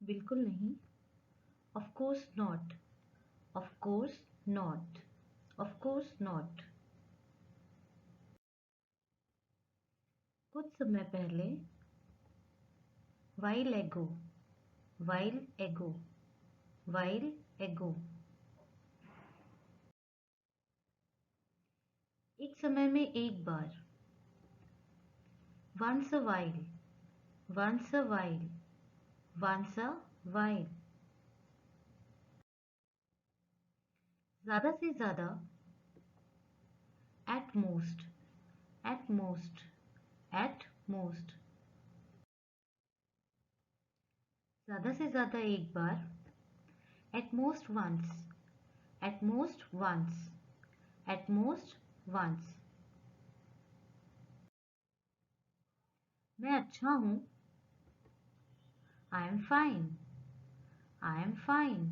बिल्कुल नहीं। Of course not. Of course not. Of course not. कुछ समय पहले। while ago। while ago। while ago। एक समय में एक बार। once a while। once a while। once a while। ज़्यादा से ज़्यादा। at most। at most। at most। ज़्यादा से ज़्यादा एक बार। at most once। at most once। at most once। मैं अच्छा हूँ। I am fine। I am fine।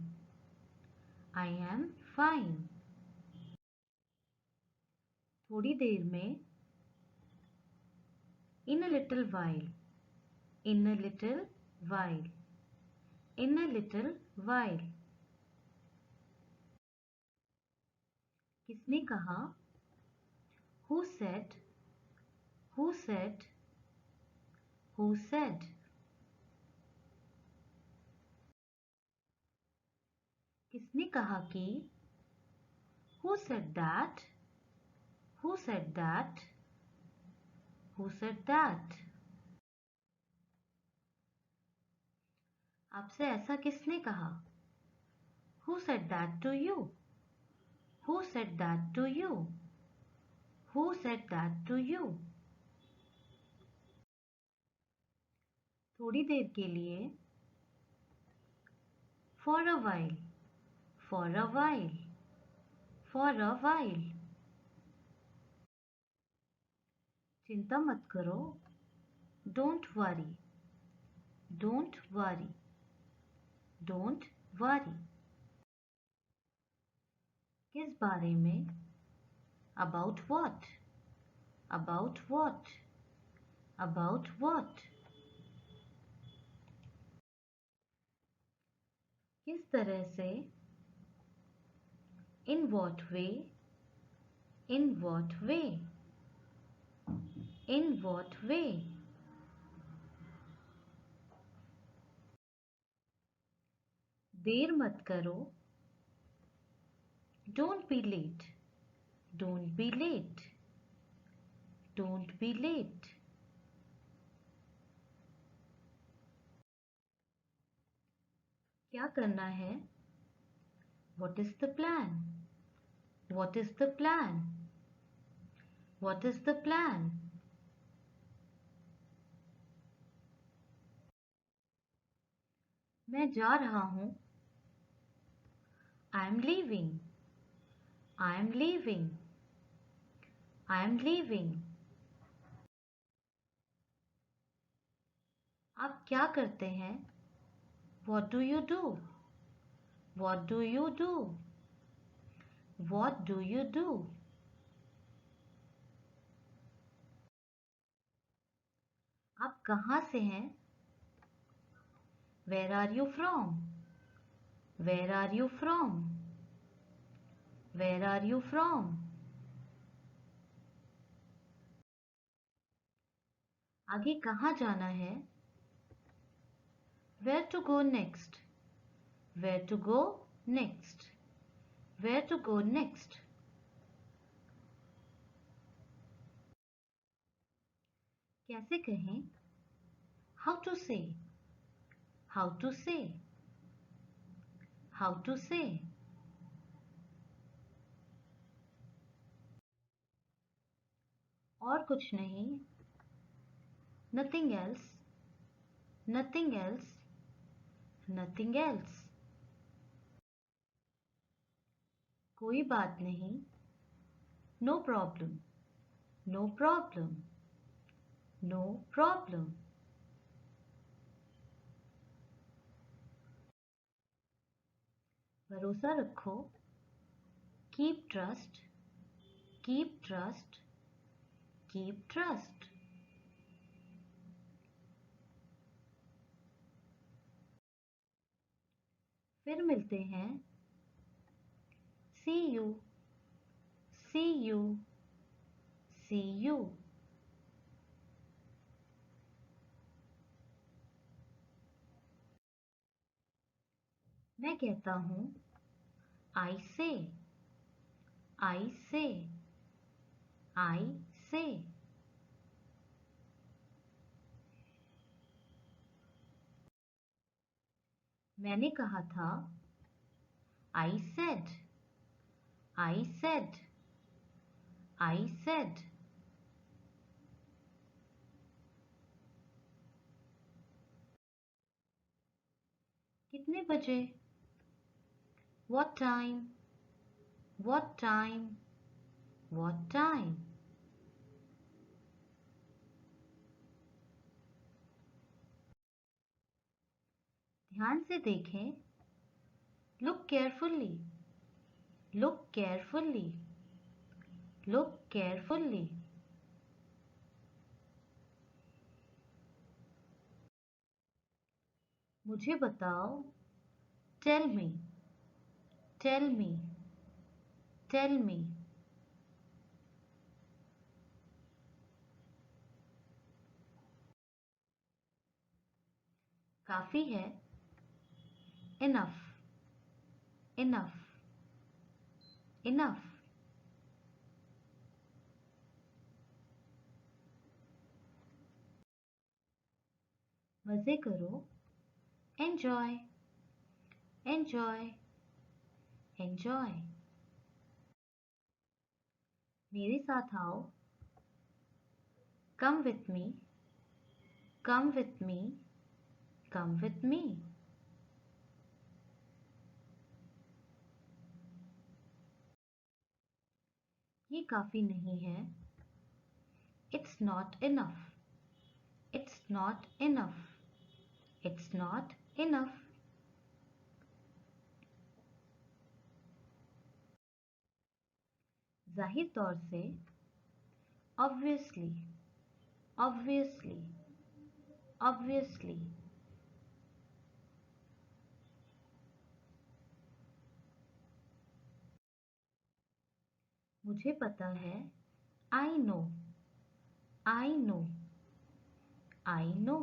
I am fine। थोड़ी देर में। in a little while। in a little while। in a little while। किसने कहा? Who said? Who said? Who said? किसने कहा कि? Who said that? Who said that? Who said that? आपसे ऐसा किसने कहा? Who said that to you? Who said that to you? Who said that to you? थोड़ी देर के लिए। For a while। For a while। For a while। चिंता मत करो। Don't worry। Don't worry। Don't worry। किस बारे में? About what? About what? About what? किस तरह से? In what way? In what way? In what way? देर मत करो। Don't be late। Don't be late। Don't be late। क्या करना है? What is the plan? What is the plan? What is the plan? मैं जा रहा हूँ। I am leaving। I am leaving। I am leaving। आप क्या करते हैं? What do you do? What do you do? What do you do? आप कहाँ से हैं? Where are you from? Where are you from? Where are you from? आगे कहाँ जाना है? Where to go next? Where to go next? Where to go next? कैसे कहें? How to say? How to say? How to say? और कुछ नहीं। Nothing else। Nothing else। Nothing else। कोई बात नहीं। No problem। No problem। No problem। भरोसा रखो। Keep trust। Keep trust। Keep trust। फिर मिलते हैं। See you, see you, see you. मैं कहता हूँ I say, I say, I say. मैंने कहा था I said, I said, I said. कितने बजे? What time? What time? What time? ध्यान से देखें। Look carefully. Look carefully. Look carefully. मुझे बताओ। Tell me. Tell me. Tell me. काफी है। Enough. Enough. Enough. मजे करो। Enjoy. Enjoy. Enjoy. मेरे साथ आओ। Come with me. Come with me. Come with me. ये काफी नहीं है। It's not enough. It's not enough. It's not enough. जाहिर तौर से। Obviously. Obviously. Obviously. मुझे पता है। I know. I know. I know.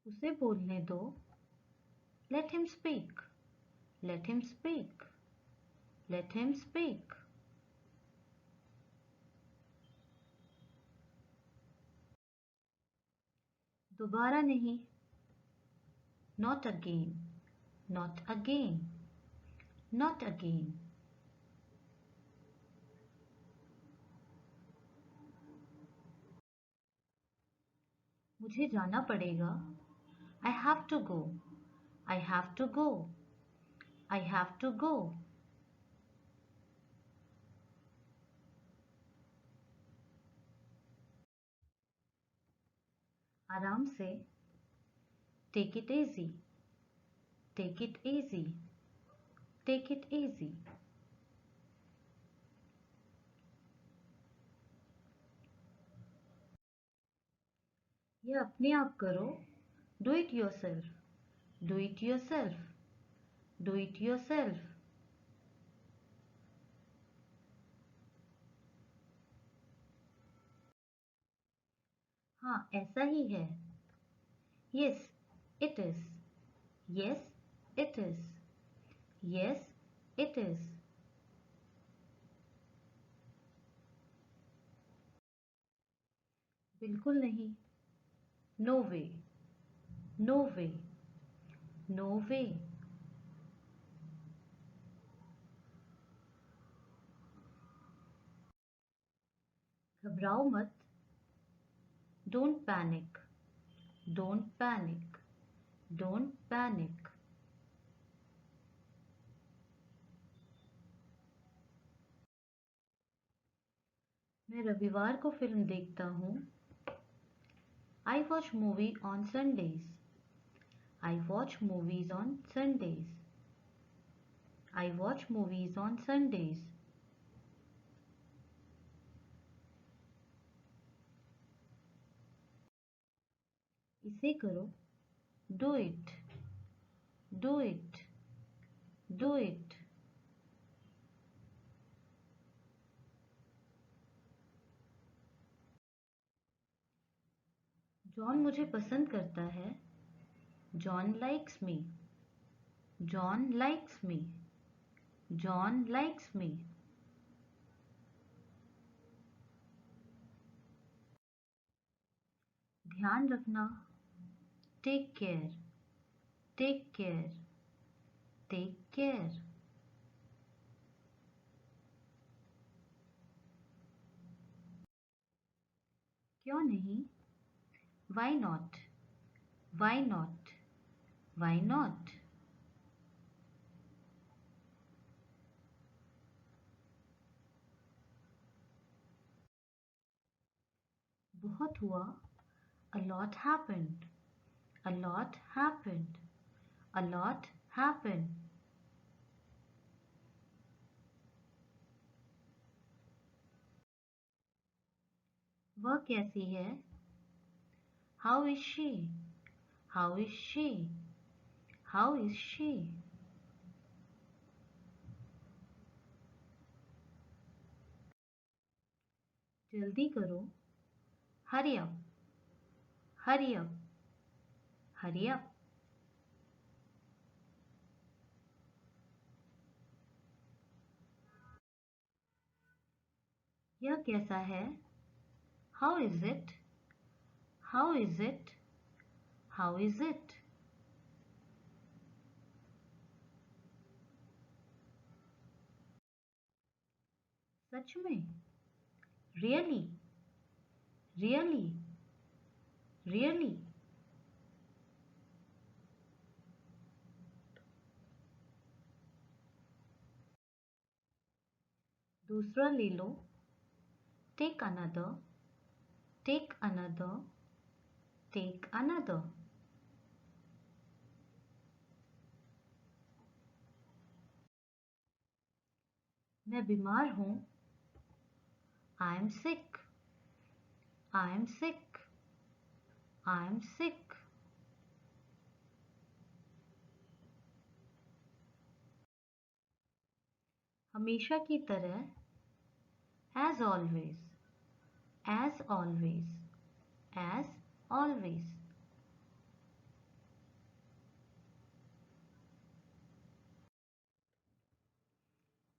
उसे बोलने दो। Let him speak. Let him speak. Let him speak. दोबारा नहीं। Not again. Not again. Not again. मुझे जाना पड़ेगा। I have to go. I have to go. I have to go. आराम से। Take it easy. Take it easy. Take it easy. ये अपने आप करो। Do it yourself. Do it yourself. Do it yourself. हाँ, ऐसा ही है। Yes, it is. Yes, it is. Yes, it is. बिल्कुल नहीं। No way. No way. No way. घबराओ मत। Don't panic. Don't panic. Don't panic. मैं रविवार को फिल्म देखता हूँ। I watch movie on Sundays. I watch movies on Sundays. I watch movies on Sundays. इसे करो, do it, do it, do it. John मुझे पसंद करता है, John likes me, John likes me, John likes me. ध्यान रखना, take care, take care, take care. क्यों नहीं, why not, why not, why not. बहुत हुआ, a lot happened, a lot happened, a lot happened। वह कैसी है, how is she, how is she, how is she. जल्दी करो, hurry up, hurry up, hurry up. यह कैसा है, how is it, how is it, how is it. सच में, रियली, रियली, रियली। दूसरा ले लो, take another, take another, take another. मैं बीमार हूँ, I am sick, I am sick, I am sick. हमेशा की तरह, as always, as always, as always.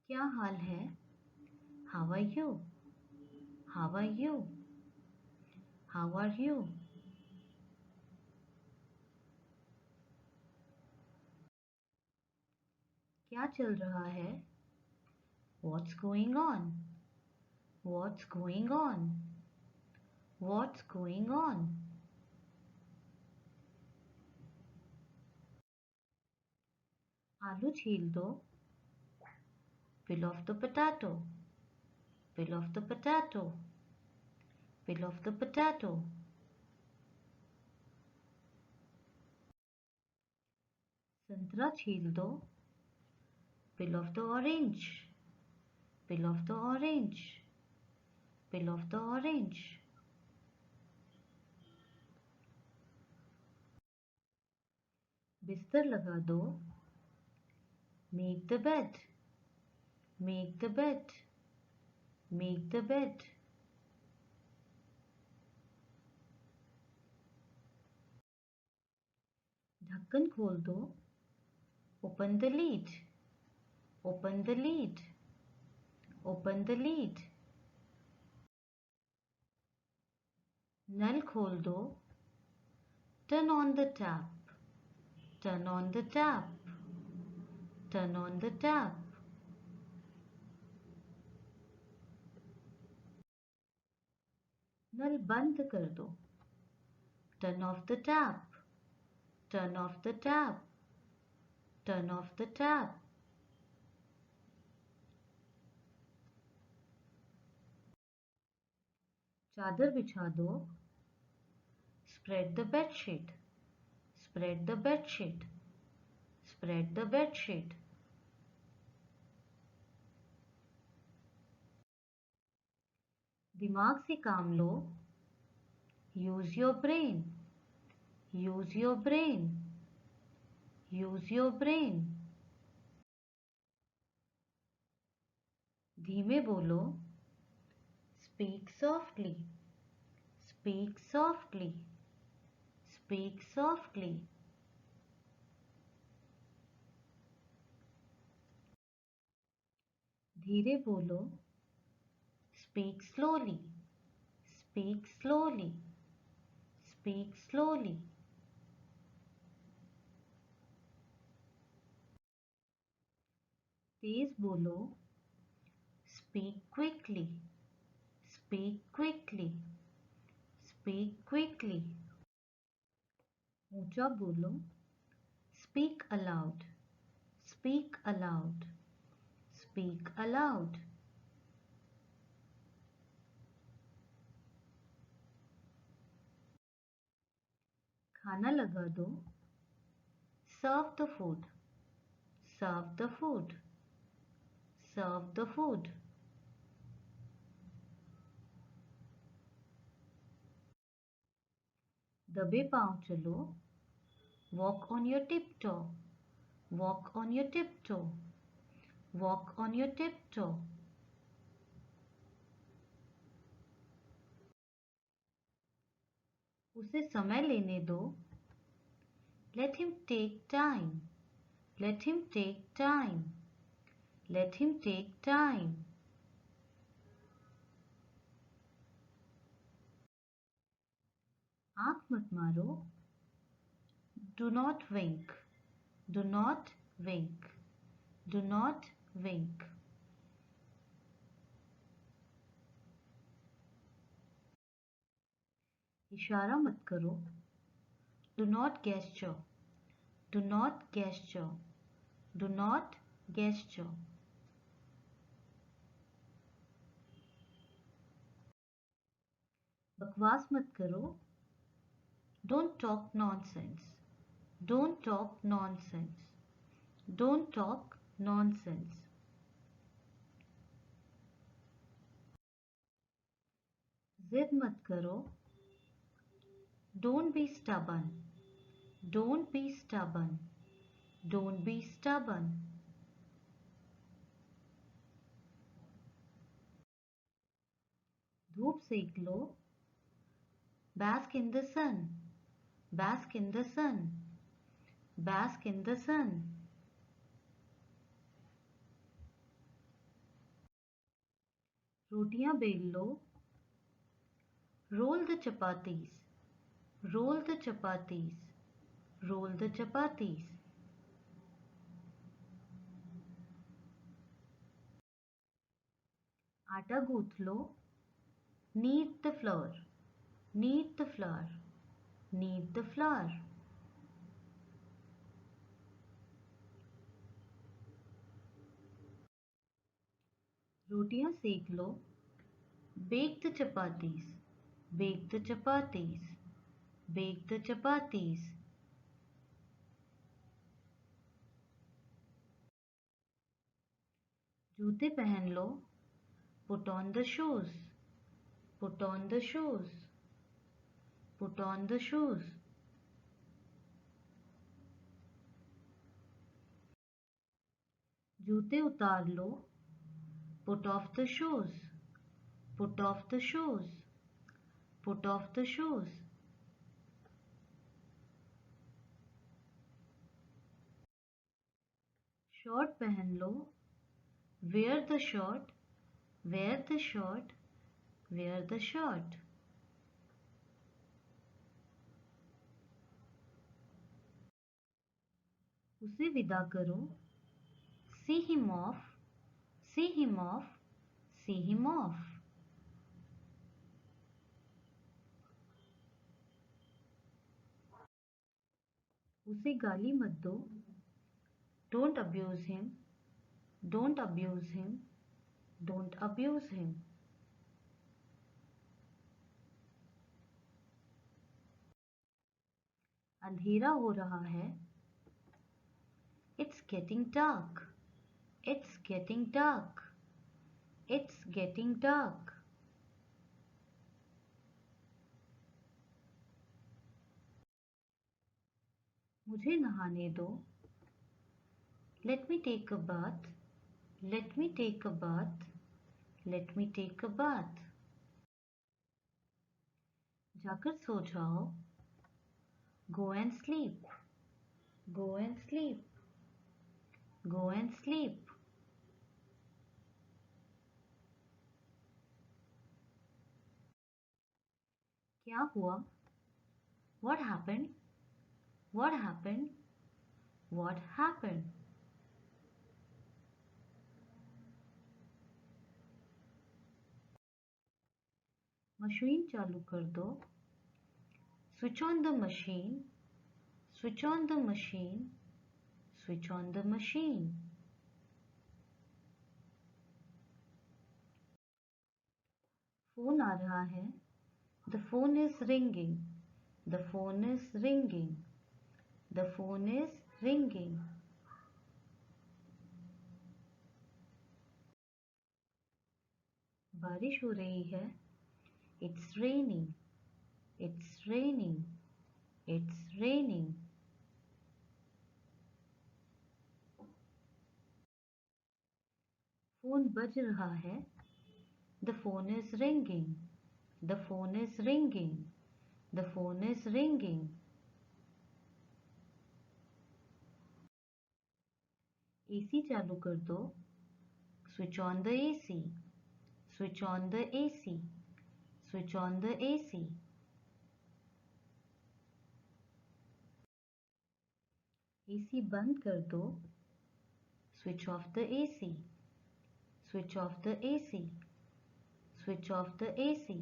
क्या हाल है, how are you, how are you, how are you. क्या चल रहा है, what's going on, what's going on, what's going on. आलू छील दो, peel off the potato, peel off the potato, peel off the potato। संतरा छील दो, peel off the orange, peel off the orange, peel off the orange। बिस्तर लगा दो, make the bed, make the bed, make the bed। ढक्कन खोल दो, open the lid, open the lid, open the lid। नल खोल दो, turn on the tap, turn on the tap, turn on the tap। नल बंद कर दो, turn off the tap, turn off the tap, turn off the tap। चादर बिछा दो, spread the bed sheet, spread the bed sheet, spread the bed sheet। दिमाग से काम लो, use your brain, Use your brain. Use your brain. धीमे बोलो. Speak softly. Speak softly. Speak softly. धीरे बोलो. Speak slowly. Speak slowly. Speak slowly. तेज बोलो. Speak quickly. Speak quickly. Speak quickly. ऊंचा बोलो. Speak aloud. Speak aloud. Speak aloud. खाना लगा दो. Serve the food. Serve the food. Serve the food. दबे पांव चलो. Walk on your tiptoe. Walk on your tiptoe. Walk on your tiptoe. उसे समय लेने दो. Let him take time. Let him take time. Let him take time. आंख मत मारो. Do not wink. Do not wink. Do not wink. इशारा मत करो. Do not gesture. Do not gesture. Do not gesture. बकवास मत करो. Don't talk nonsense. Don't talk nonsense. Don't talk nonsense. जिद मत करो. Don't be stubborn. Don't be stubborn. Don't be stubborn. धूप सेक लो. Bask in the sun. Bask in the sun. Bask in the sun. रोटियां बेल लो. Roll the chapatis. Roll the chapatis. Roll the chapatis. आटा गूंथ लो. Knead the flour. Knead the flour. Knead the flour. रोटियां सेक लो. Bake the chapatis. Bake the chapatis. Bake the chapatis. जूते पहन लो. Put on the shoes. Put on the shoes. Put on the shoes. जूते उतार लो. Put off the shoes. Put off the shoes. Put off the shoes. Short पहन लो. Wear the shirt. Wear the shirt. Wear the shirt. उसे विदा करो. See him off. See him off. See him off. उसे गाली मत दो. Don't abuse him. Don't abuse him. Don't abuse him. अंधेरा हो रहा है. It's getting dark. It's getting dark. It's getting dark. मुझे नहाने दो। Let me take a bath. Let me take a bath. Let me take a bath. जाकर सो जाओ। Go and sleep. Go and sleep. Go and sleep. क्या हुआ? What happened? What happened? What happened? Machine चालू कर दो। Switch on the machine. Switch on the machine. Switch on the machine. Phone आ रहा है। The phone is ringing. The phone is ringing. The phone is ringing. बारिश हो रही है। It's raining. It's raining. It's raining. Phone बज रहा है। The phone is ringing. The phone is ringing. The phone is ringing. AC चालू कर दो। Switch on the AC. Switch on the AC. Switch on the AC. AC बंद कर दो। Switch off the AC. Switch off the AC. Switch off the AC.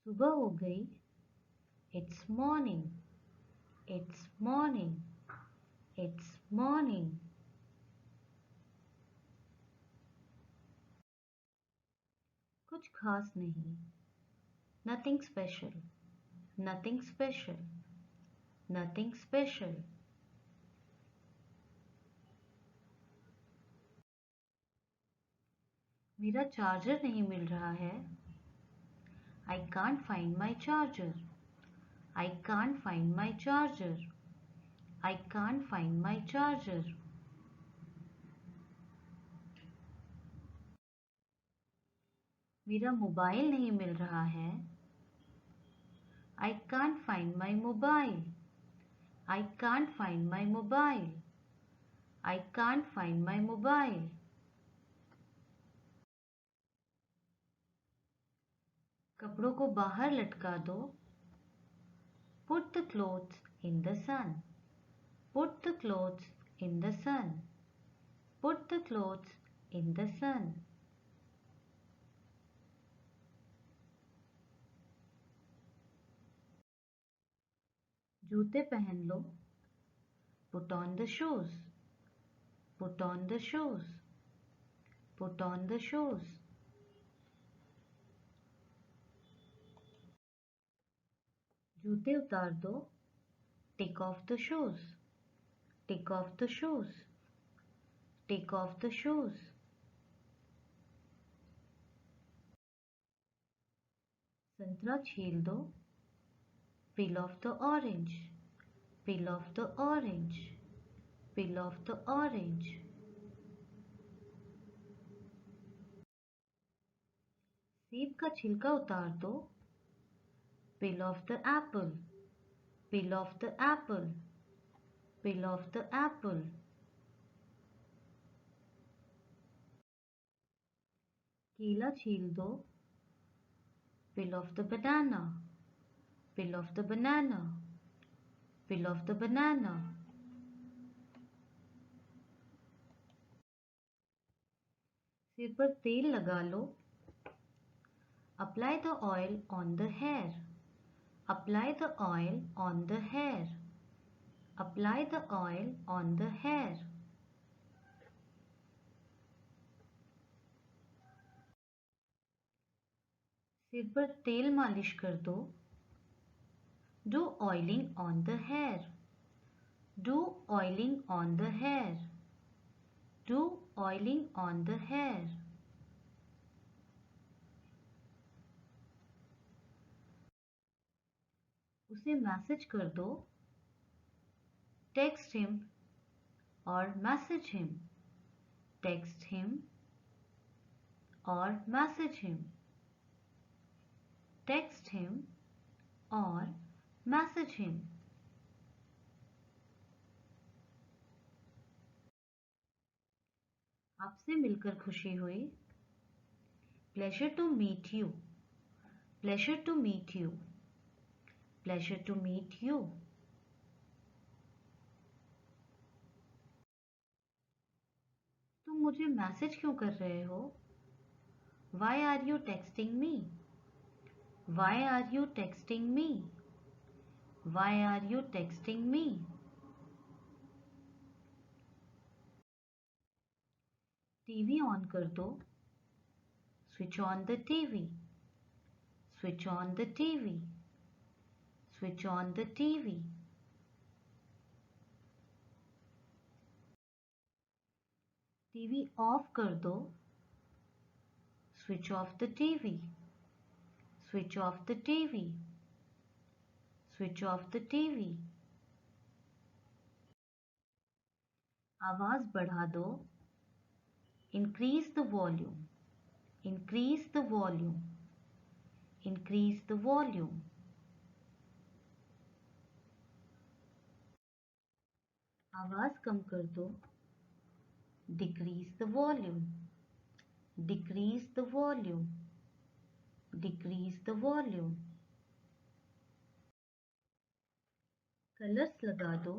सुबह हो गई। It's morning. It's morning. It's morning. कुछ खास नहीं। Nothing special. Nothing special. Nothing special. मेरा चार्जर नहीं मिल रहा है। I can't find my charger. I can't find my charger. I can't find my charger. मेरा मोबाइल नहीं मिल रहा है। I can't find my mobile. I can't find my mobile. I can't find my mobile. कपड़ों को बाहर लटका दो। Put the clothes in the sun. Put the clothes in the sun. Put the clothes in the sun. जूते पहन लो। Put on the shoes. Put on the shoes. Put on the shoes. जूते उतार दो। Take off the shoes. Take off the shoes. Take off the shoes. संतरा छील दो। Peel off the orange. Peel off the orange. Peel off the orange. सेब का छिलका उतार दो। Peel off the apple. Peel off the apple. Peel off the apple. केला छील दो। Peel off the banana. Peel off the banana. Peel off the banana. सिर पर तेल लगा लो। Apply the oil on the hair. Apply the oil on the hair. Apply the oil on the hair. सिर पर तेल मालिश कर दो। Do oiling on the hair. Do oiling on the hair. Do oiling on the hair. उसे message कर दो, text him और मैसेज हिम, टेक्स्ट हिम और मैसेज हिम, टेक्स्ट हिम और मैसेज हिम। आपसे मिलकर खुशी हुई। Pleasure to meet you, pleasure to meet you, pleasure to meet you. तुम मुझे मैसेज क्यों कर रहे हो? Why are you texting me? Why are you texting me? Why are you texting me? TV on कर दो, switch on the TV, switch on the TV, switch on the TV. TV off कर दो, switch off the TV, switch off the TV, switch off the TV. आवाज बढ़ा दो, increase the volume, increase the volume, increase the volume. आवाज कम कर दो, decrease the volume, decrease the volume, decrease the volume. Colours लगा दो,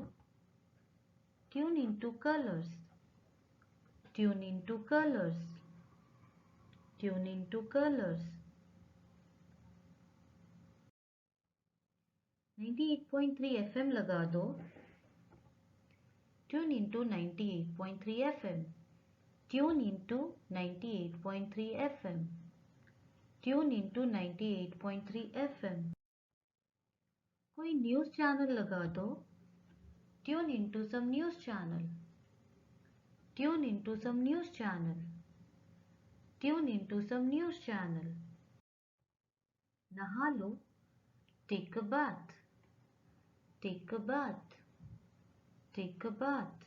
tune into colours, tune into colours, tune into Colors. 98.3 FM लगा दो, tune into 98.3 FM, tune into 98.3 FM, tune into 98.3 FM। कोई news channel लगा दो, tune into some news channel, tune into some news channel, tune into some news channel. नहा लो, take a bath, take a bath, take a bath.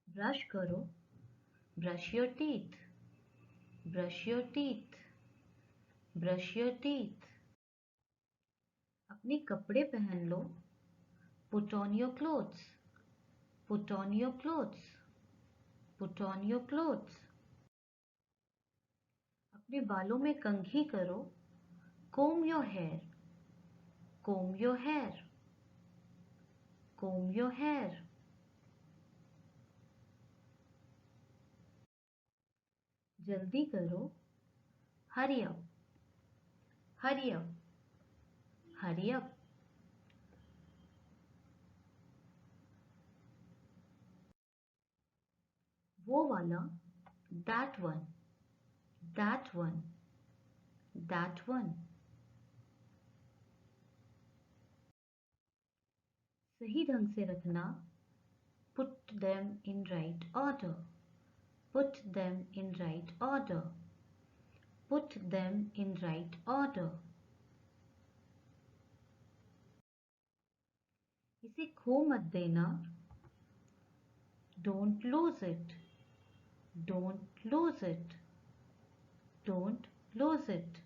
Brush करो, brush your teeth, brush your teeth, brush your teeth. अपने कपड़े पहन लो, put on your clothes, put on your clothes, put on your clothes. अपने बालों में कंघी करो, comb your hair, comb your hair, comb your hair। जल्दी करो, hurry up, hurry up, hurry up। वो वाला, that one, that one, that one। सही ढंग से रखना, put them in right order, put them in right order, put them in right order। इसे खो मत देना, don't lose it, don't lose it, don't lose it।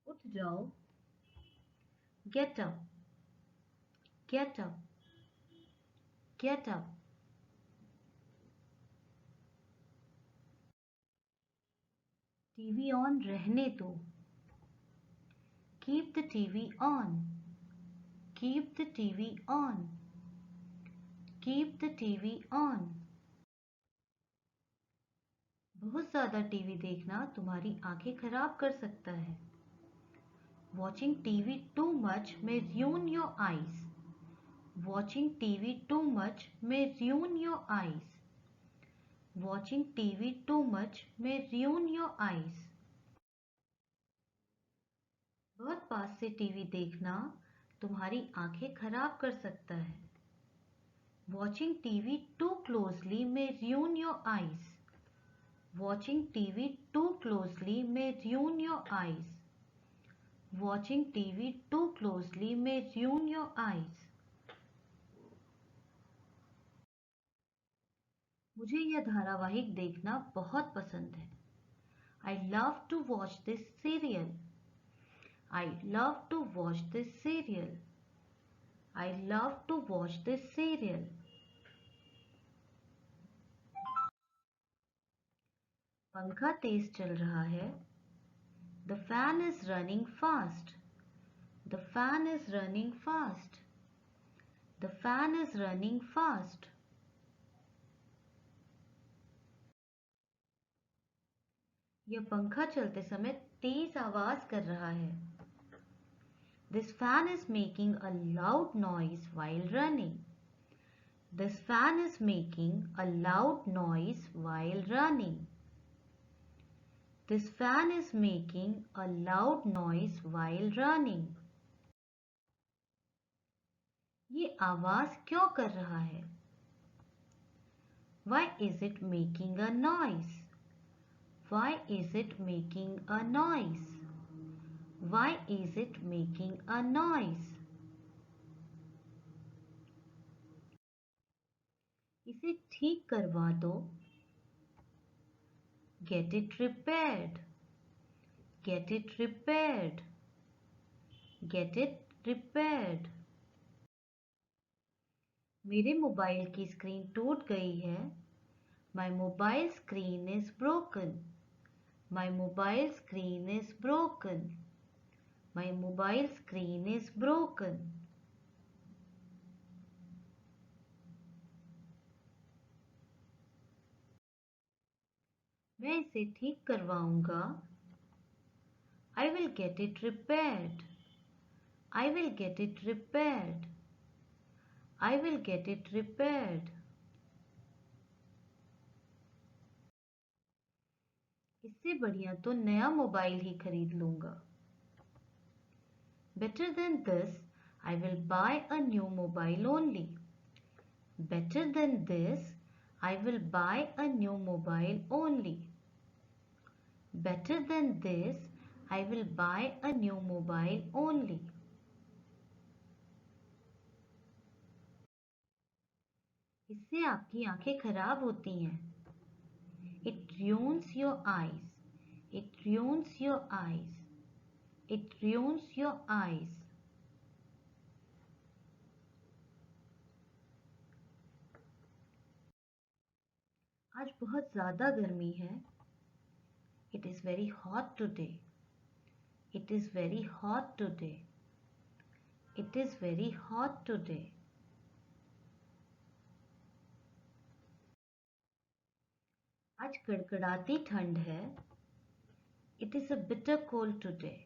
उठ जाओ, get up, get up, get up। TV on रहने दो, keep the TV on, keep the TV on, keep the TV on। बहुत ज़्यादा टीवी देखना तुम्हारी आंखें खराब कर सकता है। Watching TV too much may ruin your eyes, watching TV too much may ruin your eyes, watching TV too much may ruin your eyes। बहुत पास से टीवी देखना तुम्हारी आंखें खराब कर सकता है। Watching TV too closely may ruin your eyes, Watching TV too closely may ruin your eyes. Watching TV too closely may ruin your eyes. मुझे यह धारावाहिक देखना बहुत पसंद है. I love to watch this serial. I love to watch this serial. I love to watch this serial. पंखा तेज चल रहा है. The fan is running fast. The fan is running fast. The fan is running fast. यह पंखा चलते समय तेज आवाज कर रहा है. This fan is making a loud noise while running. This fan is making a loud noise while running. This fan is making a loud noise while running. ये आवाज क्यों कर रहा है? Why is it making a noise? Why is it making a noise? Why is it making a noise? इसे ठीक करवा दो. Get it repaired. Get it repaired. Get it repaired. मेरे मोबाइल की स्क्रीन टूट गई है. My mobile screen is broken. My mobile screen is broken. My mobile screen is broken. मैं इसे ठीक करवाऊंगा. I will get it repaired. I will get it repaired. I will get it repaired. इससे बढ़िया तो नया मोबाइल ही खरीद लूंगा. Better than this, I will buy a new mobile only. Better than this, I will buy a new mobile only. Better than this, I will buy a new mobile only. इससे आपकी आंखें खराब होती हैं. It ruins your eyes. It ruins your eyes. It ruins your eyes. आज बहुत ज़्यादा गर्मी है. It is very hot today. It is very hot today. It is very hot today. आज कड़कड़ाती ठंड है. It is a bitter cold today.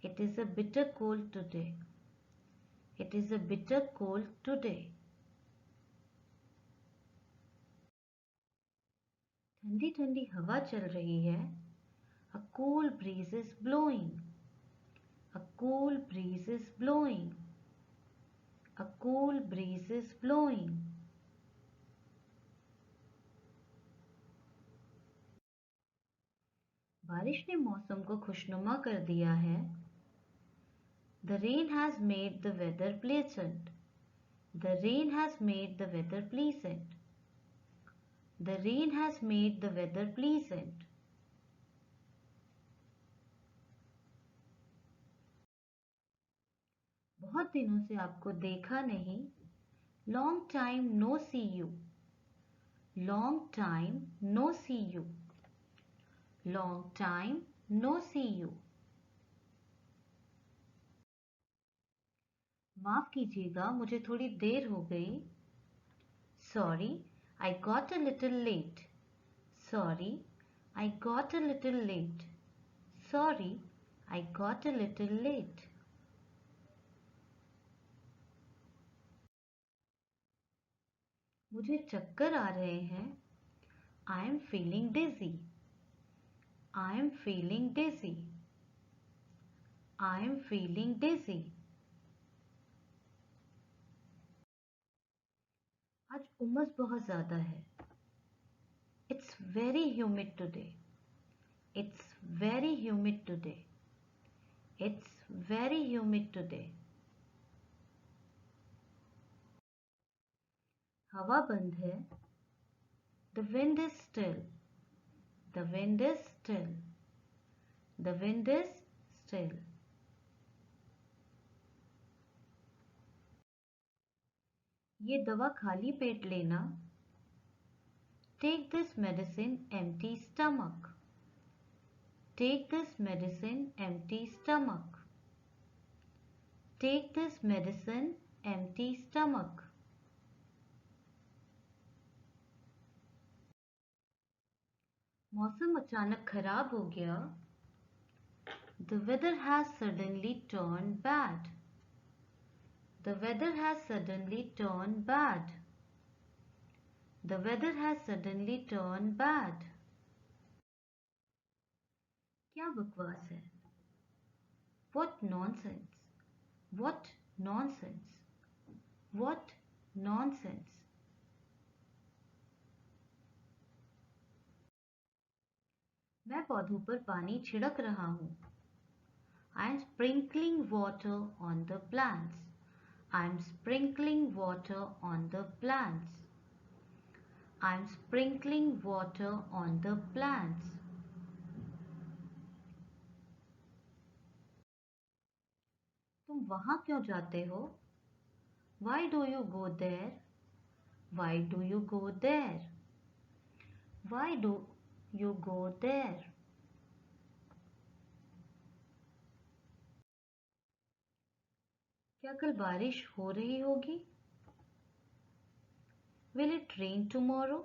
It is a bitter cold today. It is a bitter cold today. ठंडी ठंडी हवा चल रही है. A cool breeze is blowing. A cool breeze is blowing. A cool breeze is blowing. बारिश ने मौसम को खुशनुमा कर दिया है. The rain has made the weather pleasant. The rain has made the weather pleasant. The rain has made the weather pleasant. बहुत दिनों से आपको देखा नहीं. Long time no see you. Long time no see you. Long time no see you. माफ कीजिएगा, मुझे थोड़ी देर हो गई. Sorry, I got a little late. Sorry, I got a little late. Sorry, I got a little late. मुझे चक्कर आ रहे हैं. I am feeling dizzy. I am feeling dizzy. I am feeling dizzy. आज उमस बहुत ज़्यादा है. It's very humid today. It's very humid today. It's very humid today. हवा बंद है. The wind is still. The wind is still. The wind is still. ये दवा खाली पेट लेना. Take this medicine empty stomach. Take this medicine empty stomach. Take this medicine empty stomach. मौसम अचानक खराब हो गया. The weather has suddenly turned bad. The weather has suddenly turned bad. The weather has suddenly turned bad. क्या बकवास है? What nonsense! What nonsense! What nonsense! मैं पौधों पर पानी छिड़क रहा हूँ. I am sprinkling water on the plants. I am sprinkling water on the plants. I am sprinkling water on the plants. तुम वहाँ क्यों जाते हो? Why do you go there? Why do you go there? Why do you go there? क्या कल बारिश हो रही होगी? Will it rain tomorrow?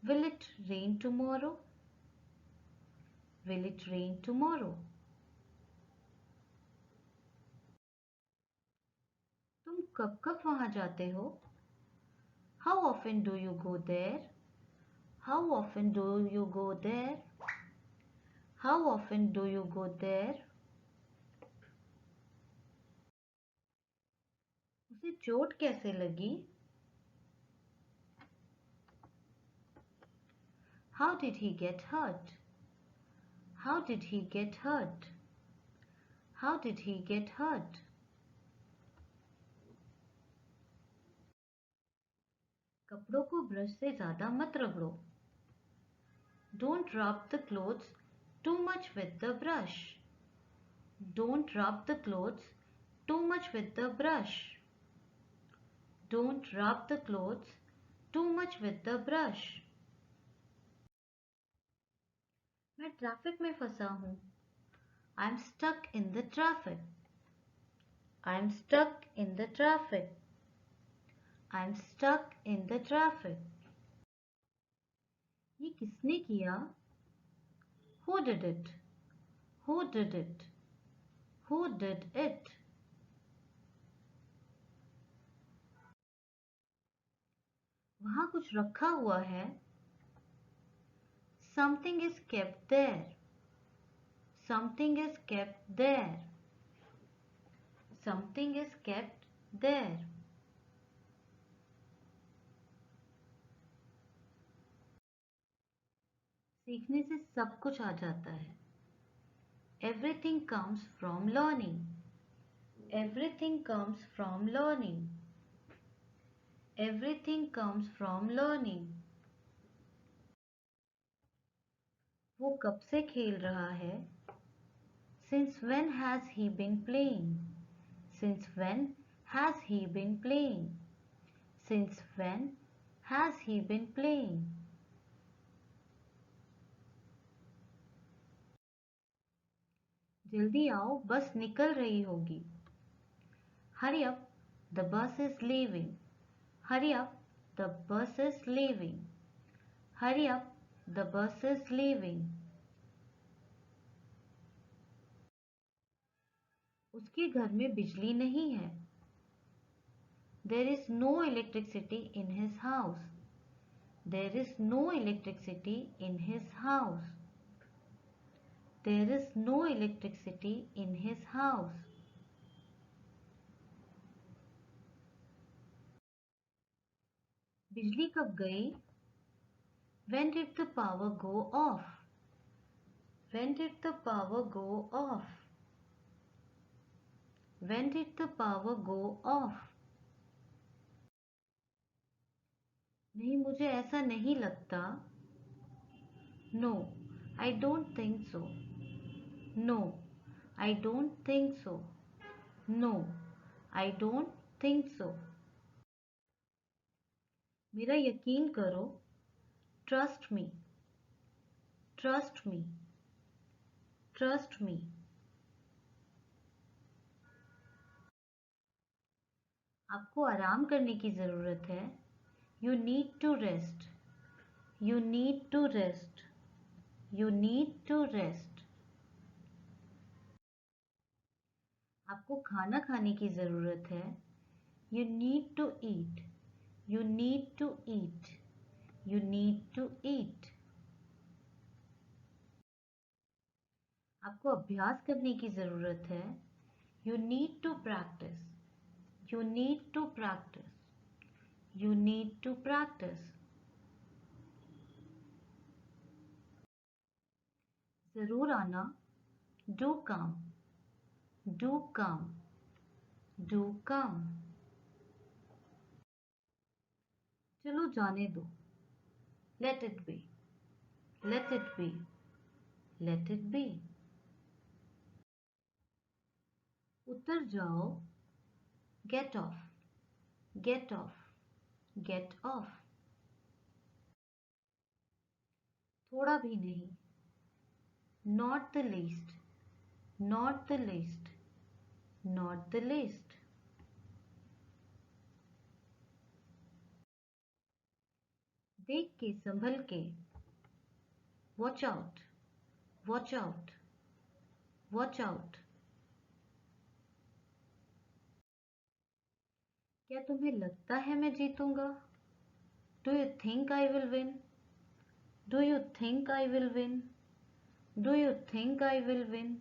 Will it rain tomorrow? Will it rain tomorrow? तुम कब कब वहाँ जाते हो? How often do you go there? How often do you go there? How often do you go there? उसे चोट कैसे लगी? How did he get hurt? How did he get hurt? How did he get hurt? कपड़ों को brush से ज़्यादा मत रगड़ो. Don't rub the clothes too much with the brush. Don't rub the clothes too much with the brush. Don't rub the clothes too much with the brush. मैं traffic में फंसा हूँ. I'm stuck in the traffic. I'm stuck in the traffic. I'm stuck in the traffic. ये किसने किया? Who did it? Who did it? Who did it? वहाँ कुछ रखा हुआ है. Something is kept there. Something is kept there. Something is kept there. सीखने से सब कुछ आ जाता है. Everything comes from learning. Everything comes from learning. Everything comes from learning. वो कब से खेल रहा है? Since when has he been playing? Since when has he been playing? Since when has he been playing? जल्दी आओ, बस निकल रही होगी. Hurry up, the bus is leaving. Hurry up, the bus is leaving. Hurry up, the bus is leaving. उसके घर में बिजली नहीं है. There is no electricity in his house. There is no electricity in his house. There is no electricity in his house. बिजली कब गई? When did the power go off? When did the power go off? When did the power go off? नहीं, मुझे ऐसा नहीं लगता. No, I don't think so. No, I don't think so. No, I don't think so. मेरा यकीन करो. Trust me. Trust me. Trust me. आपको आराम करने की ज़रूरत है. You need to rest. You need to rest. You need to rest. आपको खाना खाने की ज़रूरत है. You need to eat. You need to eat. You need to eat. आपको अभ्यास करने की ज़रूरत है. You need to practice. You need to practice. You need to practice. ज़रूर आना. Do come. Do come. Do come. चलो जाने दो. Let it be. Let it be. Let it be. उतर जाओ. Get off. Get off. Get off. थोड़ा भी नहीं. Not the least. Not the least. Not the least. देख के संभल के. Watch out. Watch out. Watch out. क्या तुम्हें लगता है मैं जीतूंगा? Do you think I will win? Do you think I will win? Do you think I will win?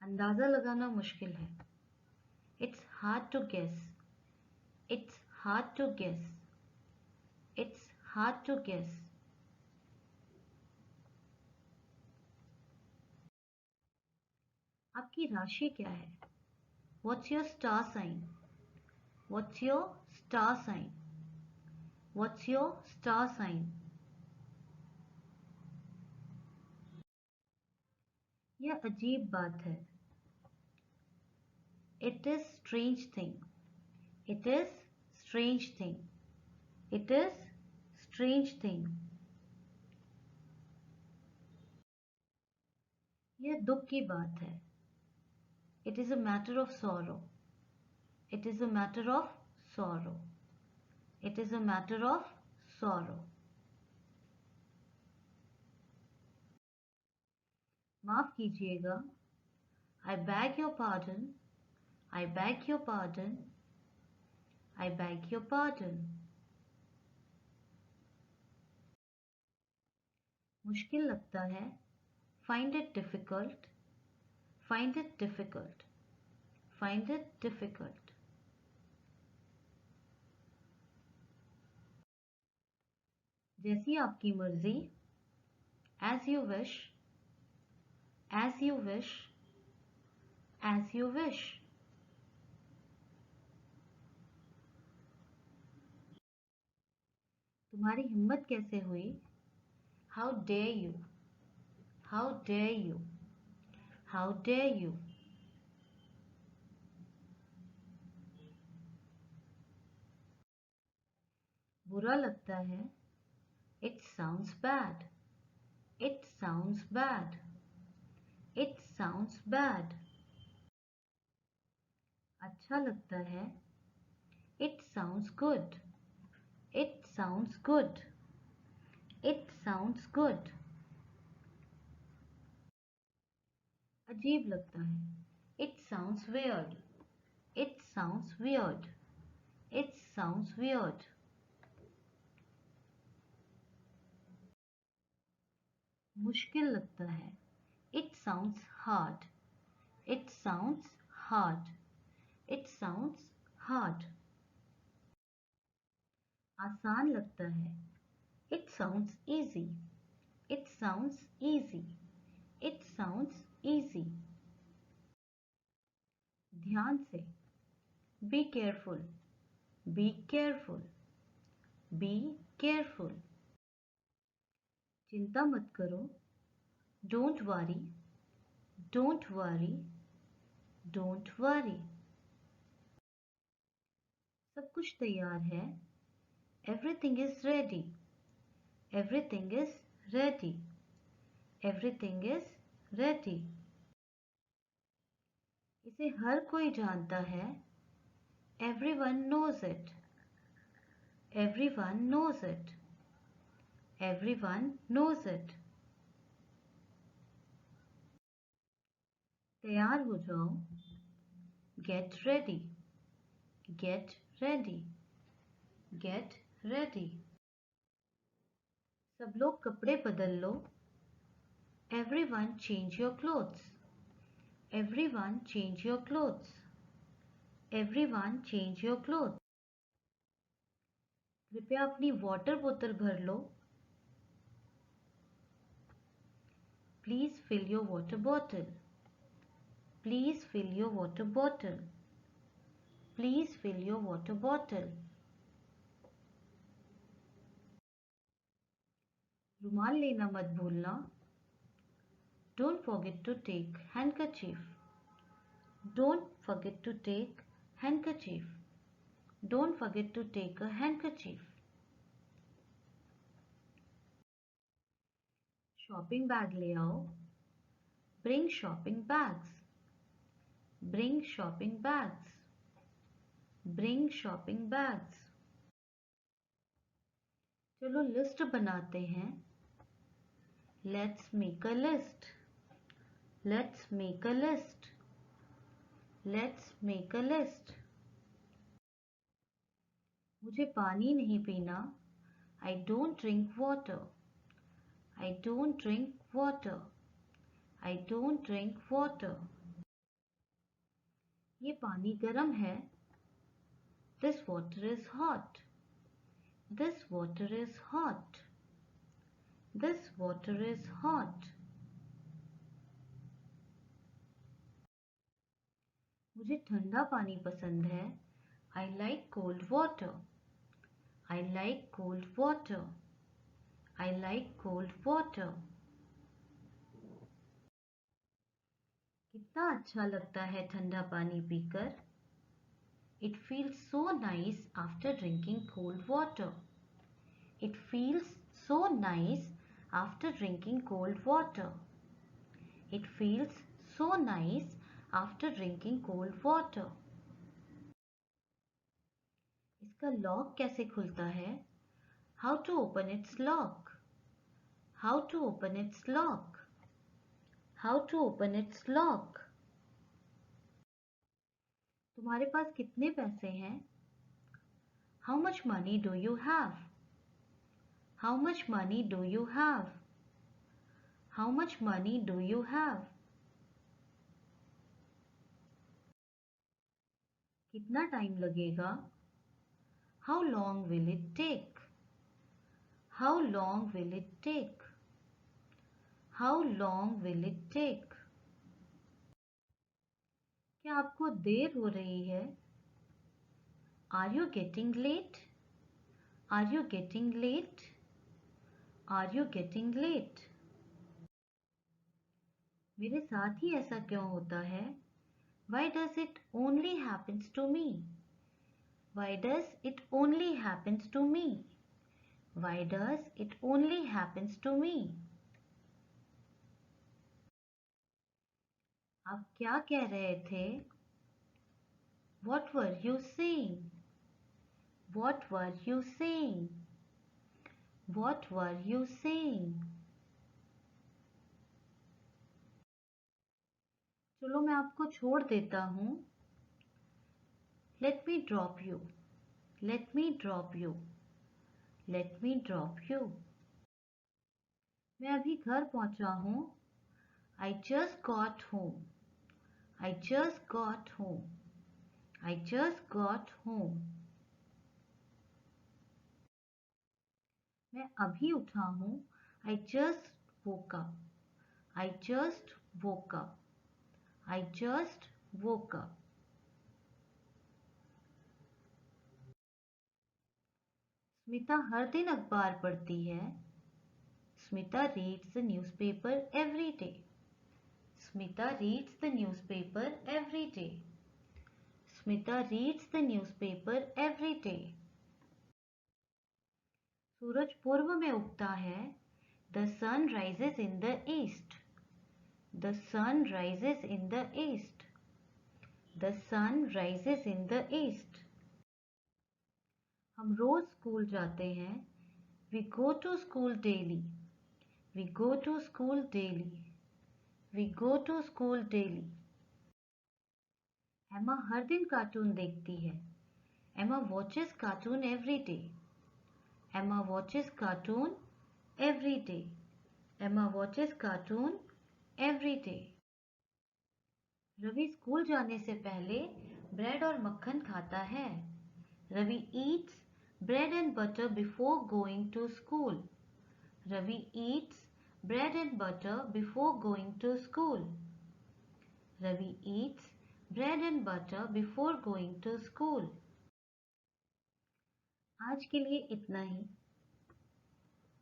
अंदाजा लगाना मुश्किल है. It's hard to guess. It's hard to guess. It's hard to guess. आपकी राशि क्या है? What's your star sign? What's your star sign? What's your star sign? यह अजीब बात है. It is strange thing. It is strange thing. It is strange thing. यह दुख की बात है. It is a matter of sorrow. It is a matter of sorrow. It is a matter of sorrow. माफ कीजिएगा. I beg your pardon. I beg your pardon. I beg your pardon. मुश्किल लगता है. Find it difficult. Find it difficult. Find it difficult. जैसी आपकी मर्जी. As you wish. As you wish. As you wish. तुम्हारी हिम्मत कैसे हुई? How dare you? How dare you? How dare you? बुरा लगता है. It sounds bad. It sounds bad. It sounds bad. अच्छा लगता है. It sounds good. It sounds good. It sounds good. अजीब लगता है. It sounds weird. It sounds weird. It sounds weird. मुश्किल लगता है. It sounds hard. It sounds hard. It sounds hard. आसान लगता है। It sounds easy. It sounds easy. It sounds easy. ध्यान से। Be careful. Be careful. Be careful. चिंता मत करो। Don't worry. Don't worry. Don't worry. सब कुछ तैयार है। Everything is ready. Everything is ready. Everything is ready. इसे हर कोई जानता है। Everyone knows it. Everyone knows it. Everyone knows it. तैयार हो जाओ। Get ready. Get ready. Get ready. सब लोग कपड़े बदल लो। Everyone change your clothes. Everyone change your clothes. Everyone change your clothes. कृपया अपनी वाटर बोतल भर लो। Please fill your water bottle. Please fill your water bottle. Please fill your water bottle. रुमाल लेना मत भूलना। Don't forget to take handkerchief. Don't forget to take handkerchief. Don't forget to take a handkerchief. Shopping bag ले आओ। Bring shopping bags. Bring shopping bags. Bring shopping bags. चलो list बनाते हैं। Let's make a list. Let's make a list. Let's make a list. मुझे पानी नहीं पीना। I don't drink water. I don't drink water. I don't drink water. ये पानी गर्म है। This water is hot. This water is hot. This water is hot. मुझे ठंडा पानी पसंद है। I like cold water. I like cold water. I like cold water. कितना अच्छा लगता है ठंडा पानी पीकर। It feels so nice after drinking cold water. It feels so nice after drinking cold water. It feels so nice after drinking cold water. इसका lock कैसे खुलता है? How to open its lock? How to open its lock? How to open its lock? तुम्हारे पास कितने पैसे हैं? How much money do you have? How much money do you have? How much money do you have? कितना time लगेगा? How long will it take? How long will it take? How long will it take? क्या आपको देर हो रही है? Are you getting late? Are you getting late? Are you getting late? मेरे साथ ही ऐसा क्यों होता है? Why does it only happens to me? Why does it only happens to me? Why does it only happens to me? आप क्या कह रहे थे? What were you saying? What were you saying? What were you saying? चलो मैं आपको छोड़ देता हूँ। Let me drop you. Let me drop you. Let me drop you. मैं अभी घर पहुँचा हूँ। I just got home. I just got home. I just got home. मैं अभी उठा हूँ। I just woke up. I just woke up. I just woke up. Smita हर दिन अखबार पढ़ती है। Smita reads the newspaper every day. Smita reads the newspaper every day. Smita reads the newspaper every day. सूरज पूर्व में उगता है। The sun rises in the east. The sun rises in the east. The sun rises in the east. हम रोज school जाते हैं। We go to school daily. We go to school daily. We go to school daily. एमा हर दिन cartoon देखती है। Emma watches cartoon every day. Emma watches cartoon every day. Emma watches cartoon every day. Ravi school जाने से पहले bread और मक्खन खाता है। Ravi eats bread and butter before going to school. Ravi eats bread and butter before going to school. Ravi eats bread and butter before going to school. आज के लिए इतना ही.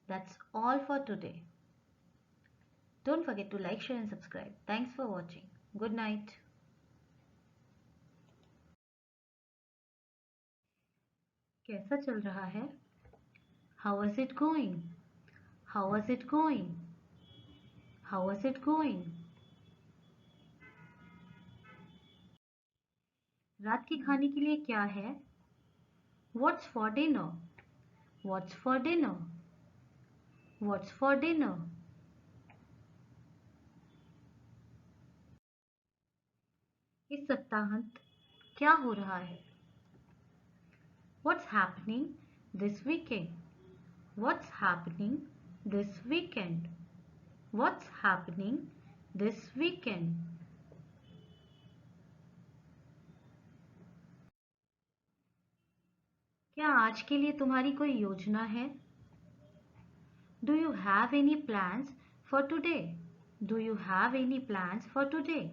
That's all for today. Don't forget to like, share and subscribe. Thanks for watching. Good night. कैसा चल रहा है? How is it going? How is it going? How is it going? रात के खाने के लिए क्या है? What's for dinner? What's for dinner? What's for dinner? इस सप्ताहांत क्या हो रहा है? What's happening this weekend? What's happening this weekend? What's happening this weekend? क्या आज के लिए तुम्हारी कोई योजना है? Do you have any plans for today? Do you have any plans for today?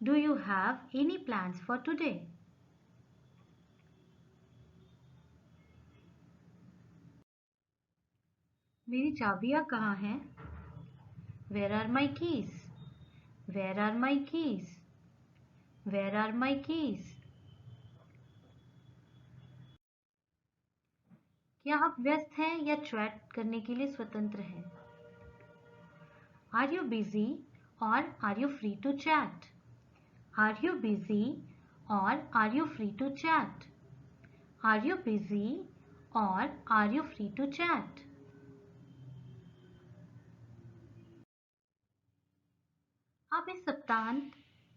Do you have any plans for today? मेरी चाबियां कहाँ हैं? Where are my keys? Where are my keys? Where are my keys? क्या आप व्यस्त हैं या chat करने के लिए स्वतंत्र हैं? Are you busy or are you free to chat? Are you busy or are you free to chat? Are you busy or are you free to chat? आप इस सप्ताहांत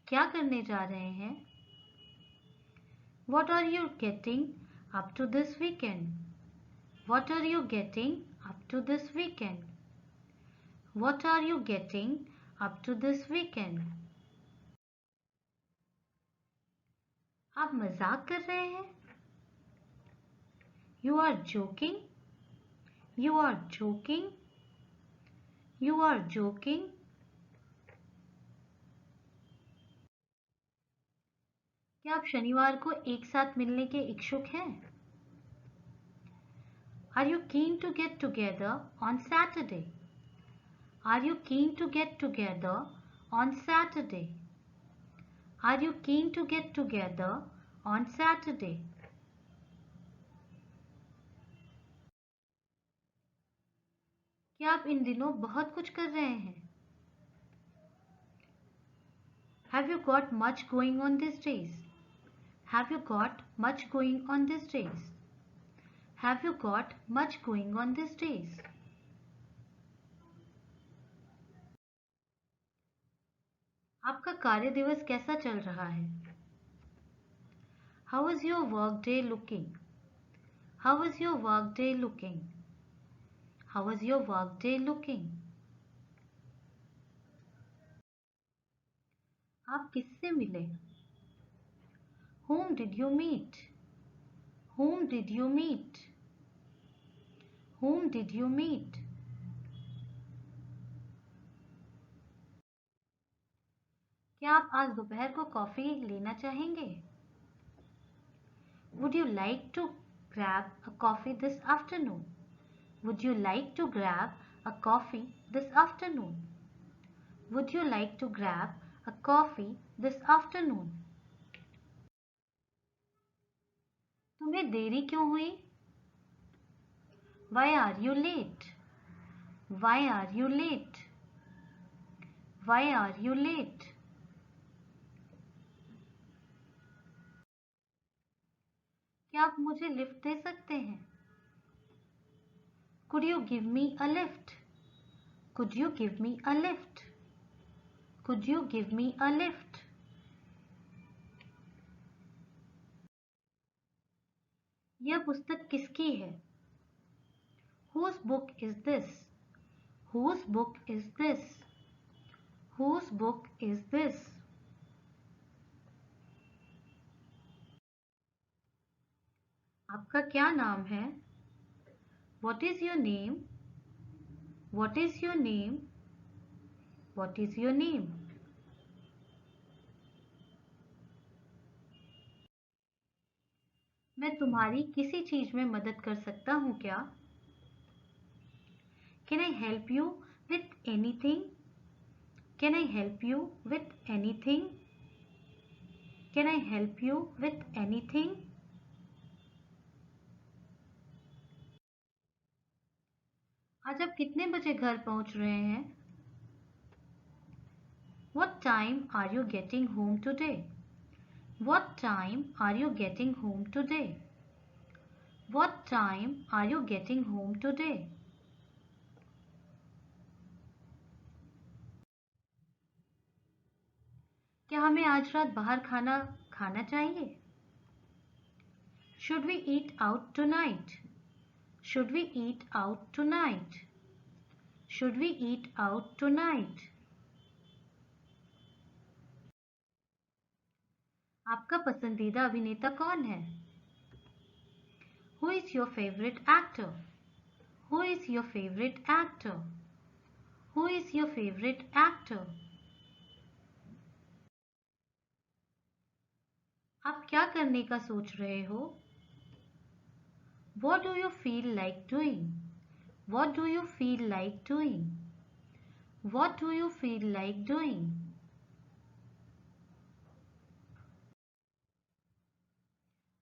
क्या करने जा रहे हैं? What are you getting up to this weekend? What are you getting up to this weekend? What are you getting up to this weekend? आप मजाक कर रहे हैं? You are joking? You are joking? You are joking? क्या आप शनिवार को एक साथ मिलने के इच्छुक हैं? Are you keen to get together on Saturday? Are you keen to get together on Saturday? Are you keen to get together on Saturday? क्या आप इन दिनों बहुत कुछ कर रहे हैं? Have you got much going on these days? Have you got much going on these days? Have you got much going on these days? आपका कार्य दिवस कैसा चल रहा है? How is your work day looking? How is your work day looking? How is your work day looking? आप किससे मिले? Whom did you meet? Whom did you meet? Whom did you meet? क्या आप आज दोपहर को कॉफी लेना चाहेंगे? Would you like to grab a coffee this afternoon? Would you like to grab a coffee this afternoon? Would you like to grab a coffee this afternoon? तुम्हें देरी क्यों हुई? Why are you late? Why are you late? Why are you late? क्या आप मुझे lift दे सकते हैं? Could you give me a lift? Could you give me a lift? Could you give me a lift? यह पुस्तक किसकी है? Whose book is this? Whose book is this? Whose book is this? आपका क्या नाम है? What is your name? What is your name? What is your name? मैं तुम्हारी किसी चीज में मदद कर सकता हूँ क्या? Can I help you with anything? Can I help you with anything? Can I help you with anything? आज आप कितने बजे घर पहुंच रहे हैं? What time are you getting home today? What time are you getting home today? What time are you getting home today? क्या हमें आज रात बाहर खाना खाना चाहिए? Should we eat out tonight? Should we eat out tonight? Should we eat out tonight? आपका पसंदीदा अभिनेता कौन है? Who is your favorite actor? Who is your favorite actor? Who is your favorite actor? आप क्या करने का सोच रहे हो? What do you feel like doing? What do you feel like doing? What do you feel like doing?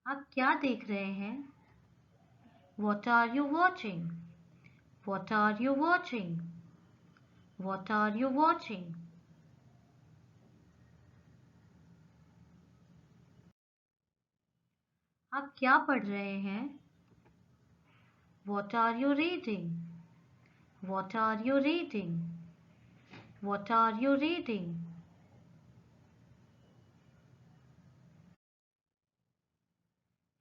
आप क्या देख रहे हैं? What are you watching? What are you watching? What are you watching? आप क्या पढ़ रहे हैं? What are you reading? What are you reading? What are you reading?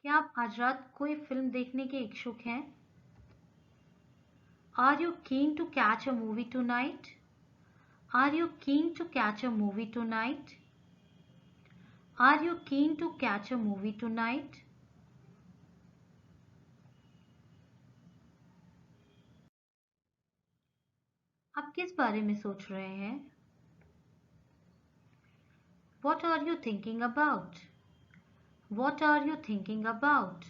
क्या आप आज रात कोई फिल्म देखने के इच्छुक हैं? Are you keen to catch a movie tonight? Are you keen to catch a movie tonight? Are you keen to catch a movie tonight? आप किस बारे में सोच रहे हैं? What are you thinking about? What are you thinking about?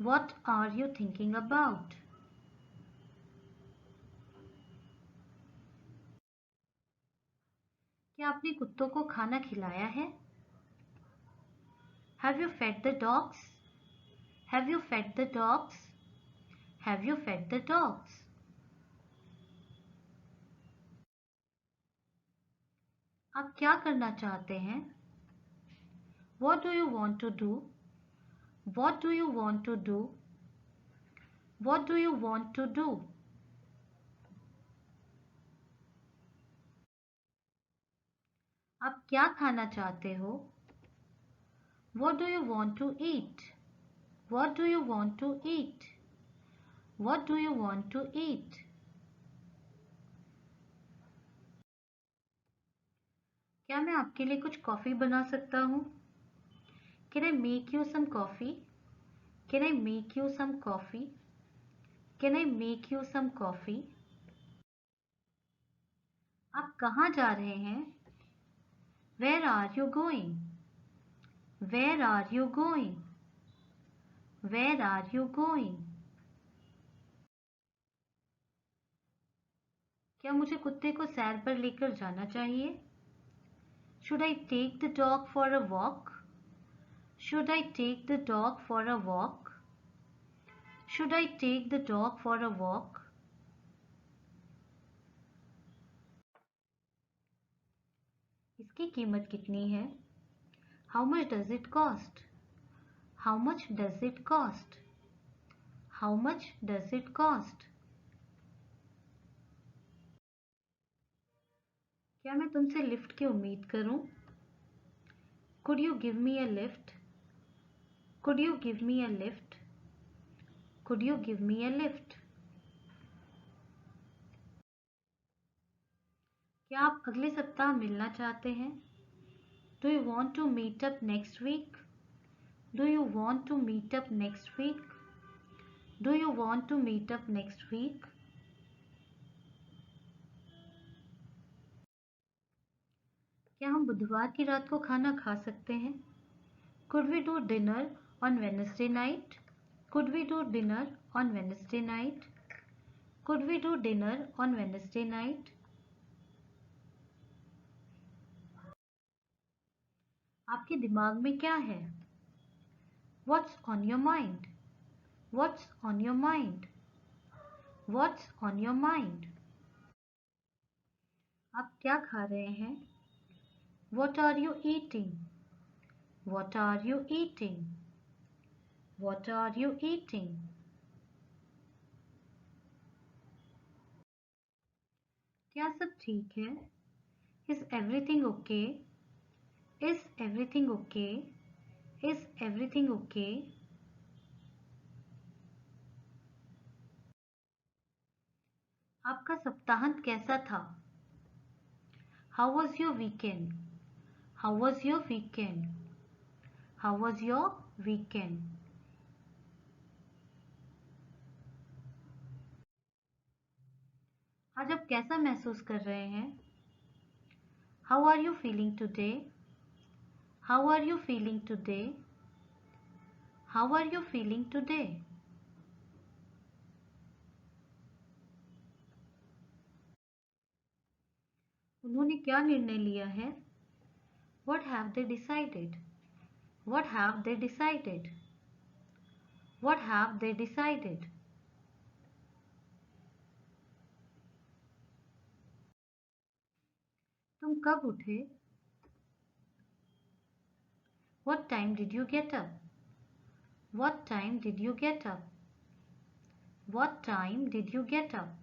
What are you thinking about? क्या आपने कुत्तों को खाना खिलाया है? Have you fed the dogs? Have you fed the dogs? Have you fed the dogs? आप क्या करना चाहते हैं? What do you want to do? What do you want to do? What do you want to do? आप क्या खाना चाहते हो? What do you want to eat? What do you want to eat? What do you want to eat? क्या मैं आपके लिए कुछ कॉफी बना सकता हूँ? Can I make you some coffee? Can I make you some coffee? Can I make you some coffee? आप कहाँ जा रहे हैं? Where are you going? Where are you going? Where are you going? क्या मुझे कुत्ते को सैर पर लेकर जाना चाहिए? Should I take the dog for a walk? Should I take the dog for a walk? Should I take the dog for a walk? इसकी कीमत कितनी है? How much does it cost? How much does it cost? How much does it cost? क्या मैं तुमसे lift की उम्मीद करूं? Could you give me a lift? Could you give me a lift? Could you give me a lift? क्या आप अगले सप्ताह मिलना चाहते हैं? Do you want to meet up next week? Do you want to meet up next week? Do you want to meet up next week? क्या हम बुधवार की रात को खाना खा सकते हैं? Could we do dinner on Wednesday night? Could we do dinner on Wednesday night? Could we do dinner on Wednesday night? आपके दिमाग में क्या है? What's on your mind? What's on your mind? What's on your mind? आप क्या खा रहे हैं? What are you eating? What are you eating? What are you eating? क्या सब ठीक है? Is everything okay? Is everything okay? Is everything okay? आपका सप्ताहांत कैसा था? How was your weekend? How was your weekend? How was your weekend? आज आप कैसा महसूस कर रहे हैं? How are you feeling today? How are you feeling today? How are you feeling today? उन्होंने क्या निर्णय लिया है? What have they decided? What have they decided? What have they decided? तुम कब उठे? What time did you get up? What time did you get up? What time did you get up?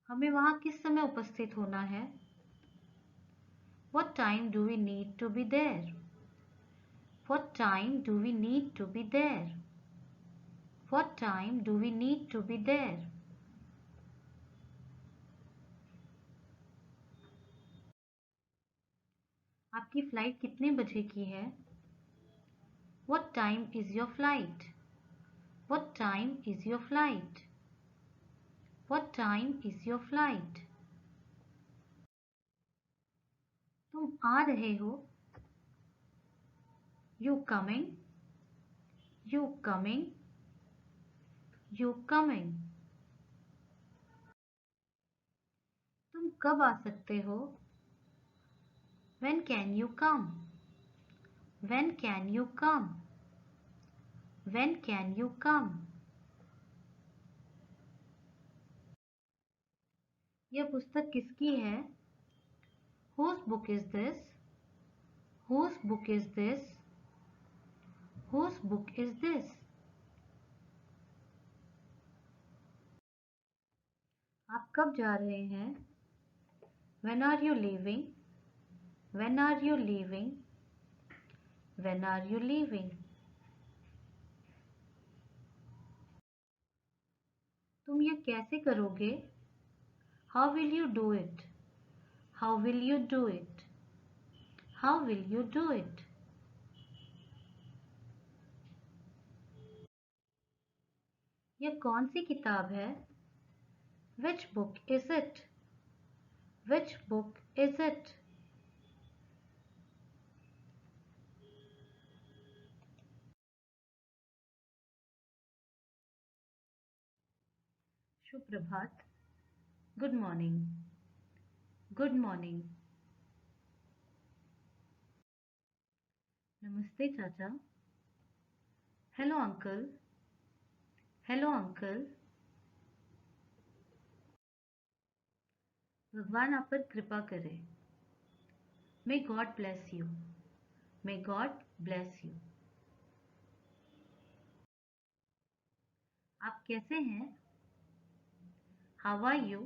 हमें वहाँ किस समय उपस्थित होना है? What time do we need to be there? What time do we need to be there? What time do we need to be there? आपकी flight कितने बजे की है? What time is your flight? What time is your flight? What time is your flight? तुम आ रहे हो? You coming? You coming? You coming? तुम कब आ सकते हो? When can you come? When can you come? When can you come? यह पुस्तक किसकी है? Whose book is this? Whose book is this? Whose book is this? आप कब जा रहे हैं? When are you leaving? When are you leaving? When are you leaving? तुम यह कैसे करोगे? How will you do it? How will you do it? How will you do it? यह कौन सी किताब है? Which book is it? Which book is it? सुप्रभात. Good morning. Good morning. नमस्ते चाचा. Hello uncle. Hello uncle. भगवान आप पर कृपा करे. May God bless you. May God bless you. आप कैसे हैं? How are you?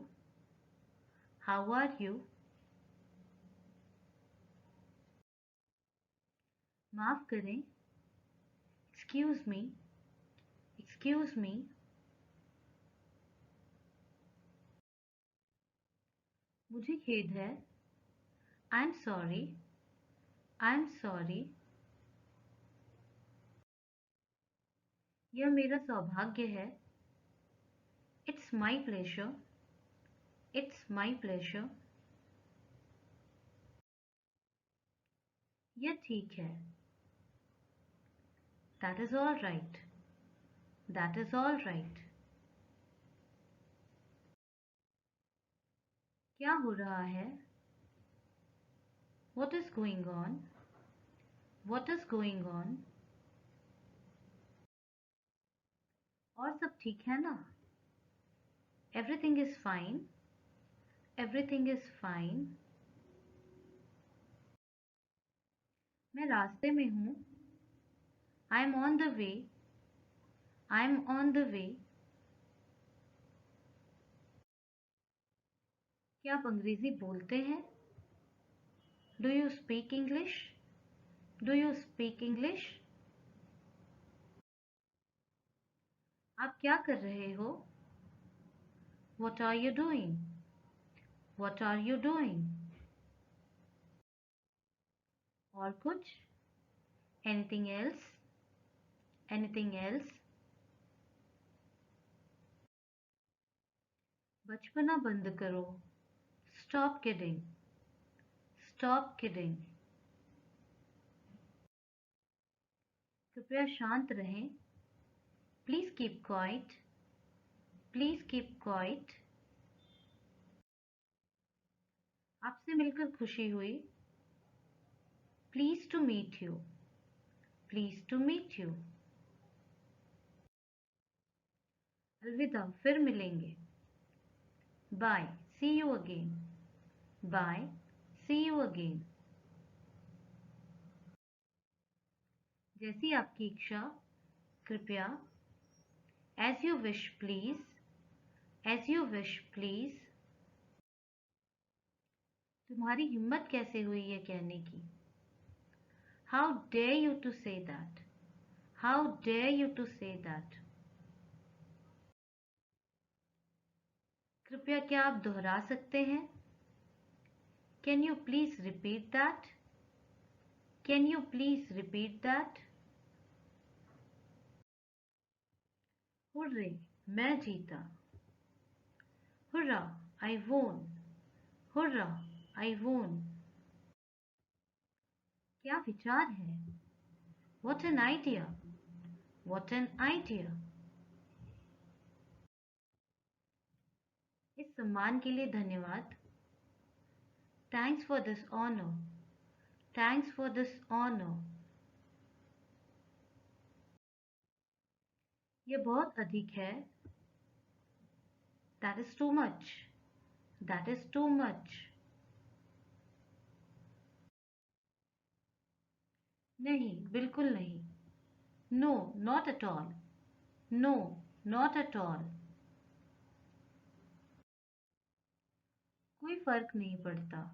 How are you? माफ करें. Excuse me. Excuse me. मुझे खेद है. I'm sorry. I'm sorry. यह मेरा सौभाग्य है. It's my pleasure. It's my pleasure. यह ठीक है. That is all right. That is all right. क्या हो रहा है? What is going on? What is going on? और सब ठीक है ना? Everything is fine. Everything is fine. मैं रास्ते में हूँ. I'm on the way. I'm on the way. क्या आप अंग्रेजी बोलते हैं? Do you speak English? Do you speak English? आप क्या कर रहे हो? What are you doing? What are you doing? और कुछ? Anything else? Anything else? बचपना बंद करो. Stop kidding. Stop kidding. कृपया शांत रहें. Please keep quiet. Please keep quiet. आपसे मिलकर खुशी हुई. Pleased to meet you. Pleased to meet you. अलविदा, फिर मिलेंगे. Bye. See you again. Bye. See you again. जैसी आपकी इच्छा. कृपया. As you wish, please. As you wish, please. तुम्हारी हिम्मत कैसे हुई ये कहने की? How dare you to say that? How dare you to say that? कृपया क्या आप दोहरा सकते हैं? Can you please repeat that? Can you please repeat that? Hurray, मैं जीता. Hurrah, I won. Hurrah, I won. क्या विचार है? What an idea. What an idea. इस सम्मान के लिए धन्यवाद. Thanks for this honor. Thanks for this honor. यह बहुत अधिक है. That is too much. That is too much. नहीं, बिल्कुल नहीं. No, not at all. No, not at all. कोई फर्क नहीं पड़ता.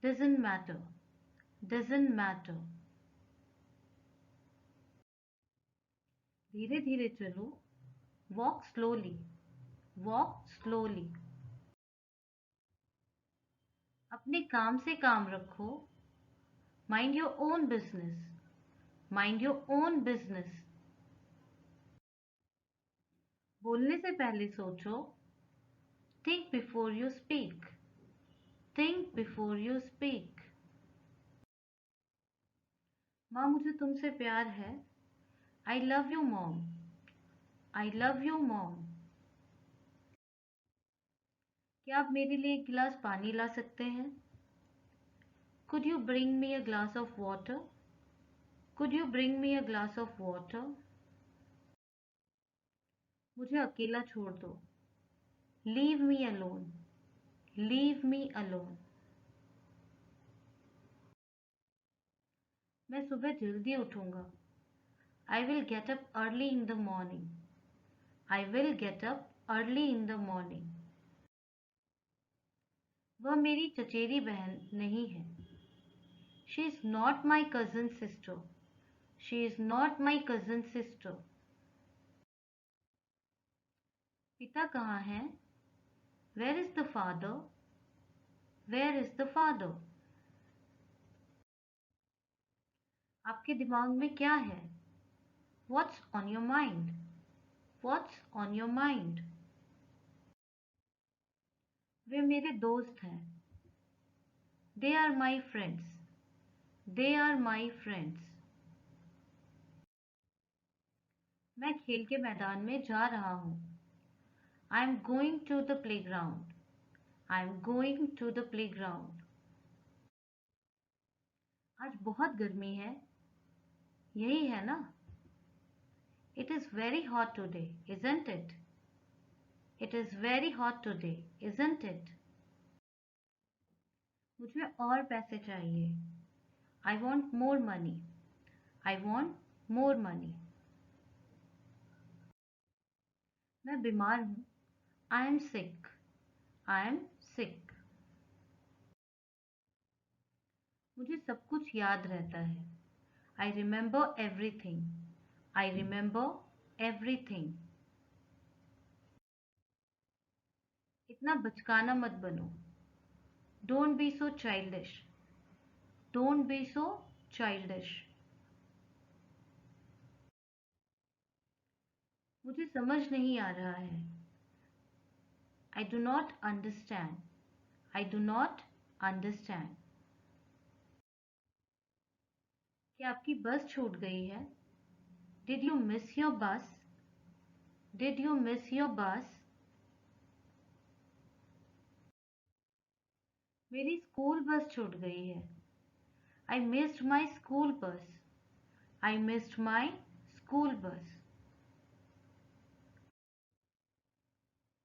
Doesn't matter. Doesn't matter. धीरे धीरे चलो. Walk slowly. Walk slowly. अपने काम से काम रखो. Mind your own business. Mind your own business. बोलने से पहले सोचो। Think before you speak. Think before you speak. माँ मुझे तुमसे प्यार है। I love you mom. I love you mom. क्या आप मेरे लिए एक गिलास पानी ला सकते हैं? Could you bring me a glass of water? Could you bring me a glass of water? मुझे अकेला छोड़ दो। Leave me alone. Leave me alone. मैं सुबह जल्दी उठूंगा। I will get up early in the morning. I will get up early in the morning. वह मेरी चचेरी बहन नहीं है। She is not my cousin sister. She is not my cousin sister. पिता कहाँ है? Where is the father? Where is the father? आपके दिमाग में क्या है? What's on your mind? What's on your mind? वे मेरे दोस्त हैं। They are my friends. They are my friends. मैं खेल के मैदान में जा रहा हूँ। I am going to the playground. I am going to the playground. आज बहुत गर्मी है। यही है ना? It is very hot today, isn't it? It is very hot today, isn't it? मुझे और पैसे चाहिए। I want more money. I want more money. मैं बीमार हूँ। I am sick. I am sick. मुझे सब कुछ याद रहता है। I remember everything. I remember everything. इतना बचकाना मत बनो। Don't be so childish. Don't be so childish. मुझे समझ नहीं आ रहा है। I do not understand. I do not understand. क्या आपकी बस छूट गई है? Did you miss your bus? Did you miss your bus? मेरी स्कूल बस छूट गई है। I missed my school bus. I missed my school bus.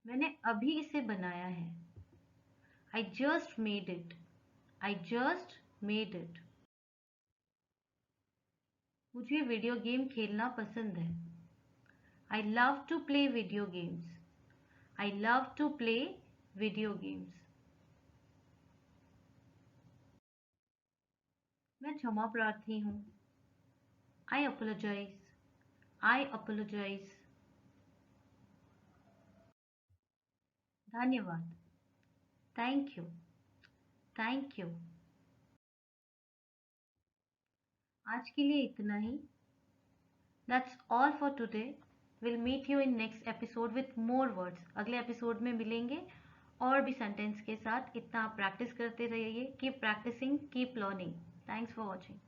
मैंने अभी इसे बनाया है। I just made it. I just made it. मुझे वीडियो गेम खेलना पसंद है। I love to play video games. I love to play video games. मैं क्षमा प्रार्थी हूँ। I apologize. I apologize. धन्यवाद। Thank you. Thank you. आज के लिए इतना ही। That's all for today. We'll meet you in next episode with more words. अगले एपिसोड में मिलेंगे और भी सेंटेंस के साथ। इतना आप प्रैक्टिस करते रहिए। Keep practicing, keep learning. Thanks for watching.